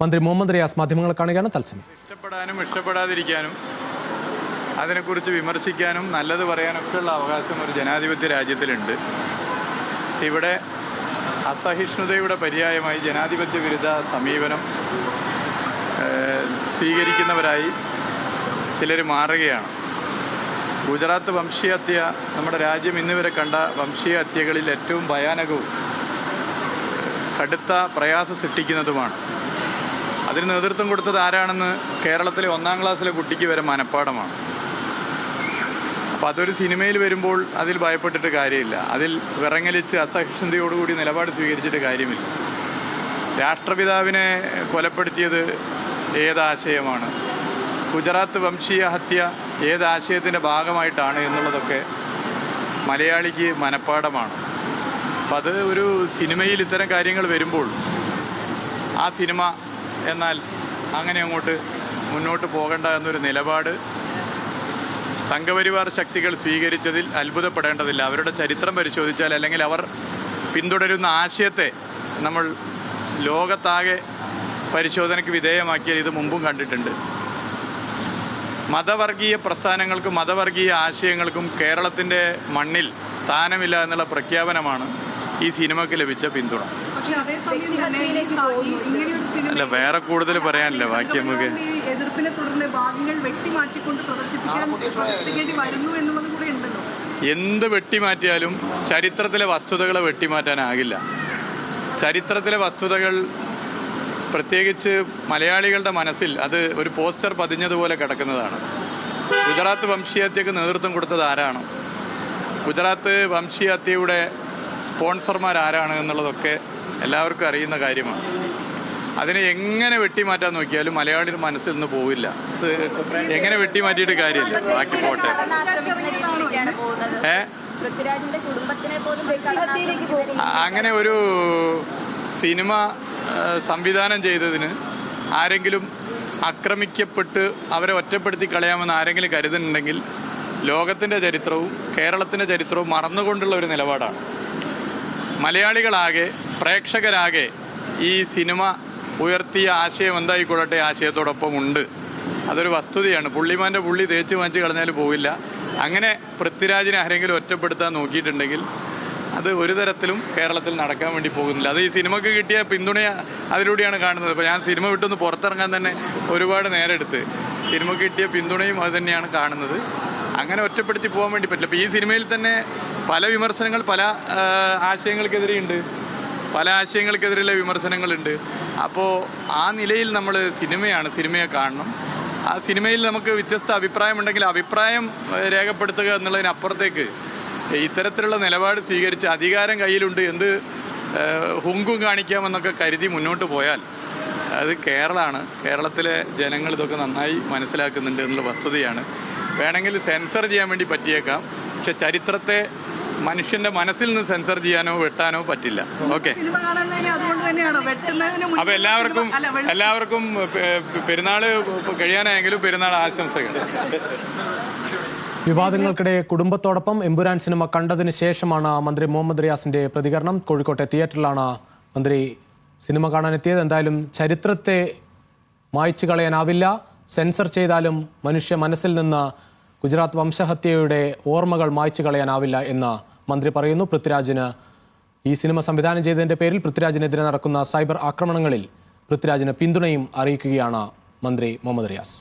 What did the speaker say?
മന്ത്രി മുഹമ്മദ് റിയാസ് മാധ്യമങ്ങളെ കാണുകയാണ് തത്സമയം. ഇഷ്ടപ്പെടാനും ഇഷ്ടപ്പെടാതിരിക്കാനും അതിനെക്കുറിച്ച് വിമർശിക്കാനും നല്ലത് പറയാനൊക്കെയുള്ള അവകാശം ഒരു ജനാധിപത്യ രാജ്യത്തിലുണ്ട്. പക്ഷെ ഇവിടെ അസഹിഷ്ണുതയുടെ പര്യായമായി ജനാധിപത്യ വിരുദ്ധ സമീപനം സ്വീകരിക്കുന്നവരായി ചിലർ മാറുകയാണ്. ഗുജറാത്ത് വംശീയ ഹത്യ നമ്മുടെ രാജ്യം ഇന്നുവരെ കണ്ട വംശീയ ഹത്യകളിൽ ഏറ്റവും ഭയാനകവും കടുത്ത പ്രയാസം സൃഷ്ടിക്കുന്നതുമാണ്. അതിന് നേതൃത്വം കൊടുത്തത് ആരാണെന്ന് കേരളത്തിലെ 1-ാം ക്ലാസ്സിലെ കുട്ടിക്ക് വരെ മനഃപ്പാടമാണ്. അപ്പോൾ അതൊരു സിനിമയിൽ വരുമ്പോൾ അതിൽ ഭയപ്പെട്ടിട്ട് കാര്യമില്ല, അതിൽ വിറങ്ങലിച്ച് അസഹിഷ്ണുതയോടുകൂടി നിലപാട് സ്വീകരിച്ചിട്ട് കാര്യമില്ല. രാഷ്ട്രപിതാവിനെ കൊലപ്പെടുത്തിയത് ഏതാശയമാണ്, ഗുജറാത്ത് വംശീയ ഹത്യ ഏതാശയത്തിൻ്റെ ഭാഗമായിട്ടാണ് എന്നുള്ളതൊക്കെ മലയാളിക്ക് മനഃപ്പാടമാണ്. അപ്പം അത് ഒരു സിനിമയിൽ ഇത്തരം കാര്യങ്ങൾ വരുമ്പോൾ ആ സിനിമ എന്നാൽ അങ്ങനെ അങ്ങോട്ട് മുന്നോട്ട് പോകണ്ട എന്നൊരു നിലപാട് സംഘപരിവാർ ശക്തികൾ സ്വീകരിച്ചതിൽ അത്ഭുതപ്പെടേണ്ടതില്ല. അവരുടെ ചരിത്രം പരിശോധിച്ചാൽ, അല്ലെങ്കിൽ അവർ പിന്തുടരുന്ന ആശയത്തെ നമ്മൾ ലോകത്താകെ പരിശോധനയ്ക്ക് വിധേയമാക്കിയാൽ ഇത് മുമ്പും കണ്ടിട്ടുണ്ട്. മതവർഗീയ പ്രസ്ഥാനങ്ങൾക്കും മതവർഗീയ ആശയങ്ങൾക്കും കേരളത്തിൻ്റെ മണ്ണിൽ സ്ഥാനമില്ല എന്നുള്ള പ്രഖ്യാപനമാണ് ഈ സിനിമയ്ക്ക് ലഭിച്ച പിന്തുണ. അല്ല, വേറെ കൂടുതൽ പറയാനില്ല. ബാക്കി നമുക്ക് എതിർപ്പിനെ തുടർന്ന് ഭാഗങ്ങൾ വെട്ടിമാറ്റിക്കൊണ്ട് പ്രദർശിപ്പിക്കേണ്ടി വരുന്നു എന്നുള്ളത് കൂടെ ഉണ്ടല്ലോ. എന്ത് വെട്ടിമാറ്റിയാലും ചരിത്രത്തിലെ വസ്തുതകളെ വെട്ടിമാറ്റാനാകില്ല. ചരിത്രത്തിലെ വസ്തുതകൾ പ്രത്യേകിച്ച് മലയാളികളുടെ മനസ്സിൽ അത് ഒരു പോസ്റ്റർ പതിഞ്ഞതുപോലെ കിടക്കുന്നതാണ്. ഗുജറാത്ത് വംശീയഹത്യക്ക് നേതൃത്വം കൊടുത്തത് ആരാണ്, ഗുജറാത്ത് വംശീയഹത്യയുടെ സ്പോൺസർമാർ ആരാണ് എന്നുള്ളതൊക്കെ എല്ലാവർക്കും അറിയുന്ന കാര്യമാണ്. അതിനെ എങ്ങനെ വെട്ടിമാറ്റാൻ നോക്കിയാലും മലയാളിയുടെ മനസ്സിൽ നിന്ന് പോവില്ല. അത് എങ്ങനെ വെട്ടിമാറ്റിയിട്ട് കാര്യമില്ല, ബാക്കി പോട്ടെ. അങ്ങനെ ഒരു സിനിമ സംവിധാനം ചെയ്തതിന് ആരെങ്കിലും ആക്രമിക്കപ്പെട്ട് അവരെ ഒറ്റപ്പെടുത്തി കളയാമെന്ന് ആരെങ്കിലും കരുതുന്നുണ്ടെങ്കിൽ ലോകത്തിൻ്റെ ചരിത്രവും കേരളത്തിൻ്റെ ചരിത്രവും മറന്നുകൊണ്ടുള്ള ഒരു നിലപാടാണ്. മലയാളികളാകെ, പ്രേക്ഷകരാകെ ഈ സിനിമ ഉയർത്തിയ ആശയം എന്തായിക്കൊള്ളട്ടെ ആശയത്തോടൊപ്പം ഉണ്ട്. അതൊരു വസ്തുതയാണ്. പുള്ളിമാൻ്റെ പുള്ളി തേച്ച് മാറ്റി കളഞ്ഞാൽ പോവില്ല. അങ്ങനെ പൃഥ്വിരാജിനെ ആരെങ്കിലും ഒറ്റപ്പെടുത്താൻ നോക്കിയിട്ടുണ്ടെങ്കിൽ അത് ഒരു തരത്തിലും കേരളത്തിൽ നടക്കാൻ വേണ്ടി പോകുന്നില്ല. അത് ഈ സിനിമയ്ക്ക് കിട്ടിയ പിന്തുണ അതിലൂടെയാണ് കാണുന്നത്. ഇപ്പോൾ ഞാൻ സിനിമ വിട്ടൊന്ന് പുറത്തിറങ്ങാൻ തന്നെ ഒരുപാട് നേരെടുത്ത് സിനിമയ്ക്ക് കിട്ടിയ പിന്തുണയും അത് തന്നെയാണ് കാണുന്നത്. അങ്ങനെ ഒറ്റപ്പെടുത്തി പോകാൻ വേണ്ടി പറ്റില്ല. ഇപ്പോൾ ഈ സിനിമയിൽ തന്നെ പല വിമർശനങ്ങൾ പല ആശയങ്ങൾക്കെതിരെയുണ്ട്, പല ആശയങ്ങൾക്കെതിരെയുള്ള വിമർശനങ്ങളുണ്ട്. അപ്പോൾ ആ നിലയിൽ നമ്മൾ സിനിമയെ കാണണം. ആ സിനിമയിൽ നമുക്ക് വ്യത്യസ്ത അഭിപ്രായമുണ്ടെങ്കിൽ അഭിപ്രായം രേഖപ്പെടുത്തുക എന്നുള്ളതിനപ്പുറത്തേക്ക് ഇത്തരത്തിലുള്ള നിലപാട് സ്വീകരിച്ച് അധികാരം കയ്യിലുണ്ട്, എന്ത് ഹുങ്കും കാണിക്കാമെന്നൊക്കെ കരുതി മുന്നോട്ട് പോയാൽ അത് കേരളമാണ്. കേരളത്തിലെ ജനങ്ങൾ ഇതൊക്കെ നന്നായി മനസ്സിലാക്കുന്നുണ്ട് എന്നുള്ള വസ്തുതയാണ്. വേണമെങ്കിൽ സെൻസർ ചെയ്യാൻ വേണ്ടി പറ്റിയേക്കാം, പക്ഷെ ചരിത്രത്തെ മനുഷ്യന്റെ മനസ്സിൽ നിന്ന് സെൻസർ ചെയ്യാനോ വെട്ടാനോ പറ്റില്ല. ഓക്കെ, അപ്പൊ എല്ലാവർക്കും പെരുന്നാൾ കഴിയാനായെങ്കിലും പെരുന്നാൾ ആശംസകൾ. വിവാദങ്ങൾക്കിടെ കുടുംബത്തോടൊപ്പം എമ്പുരാൻ സിനിമ കണ്ടതിന് ശേഷമാണ് മന്ത്രി മുഹമ്മദ് റിയാസിന്റെ പ്രതികരണം. കോഴിക്കോട്ടെ തിയേറ്ററിലാണ് മന്ത്രി സിനിമ കാണാനെത്തിയത്. എന്തായാലും ചരിത്രത്തെ മായ്ച്ചു കളയാനാവില്ല, സെൻസർ ചെയ്താലും മനുഷ്യ മനസ്സിൽ നിന്ന് ഗുജറാത്ത് വംശഹത്യയുടെ ഓർമ്മകൾ മായ്ച്ചു കളയാനാവില്ല എന്ന് മന്ത്രി പറയുന്നു. പൃഥ്വിരാജിന് ഈ സിനിമ സംവിധാനം ചെയ്തതിൻ്റെ പേരിൽ പൃഥ്വിരാജിനെതിരെ നടക്കുന്ന സൈബർ ആക്രമണങ്ങളിൽ പൃഥ്വിരാജിന് പിന്തുണയും അറിയിക്കുകയാണ് മന്ത്രി മുഹമ്മദ് റിയാസ്.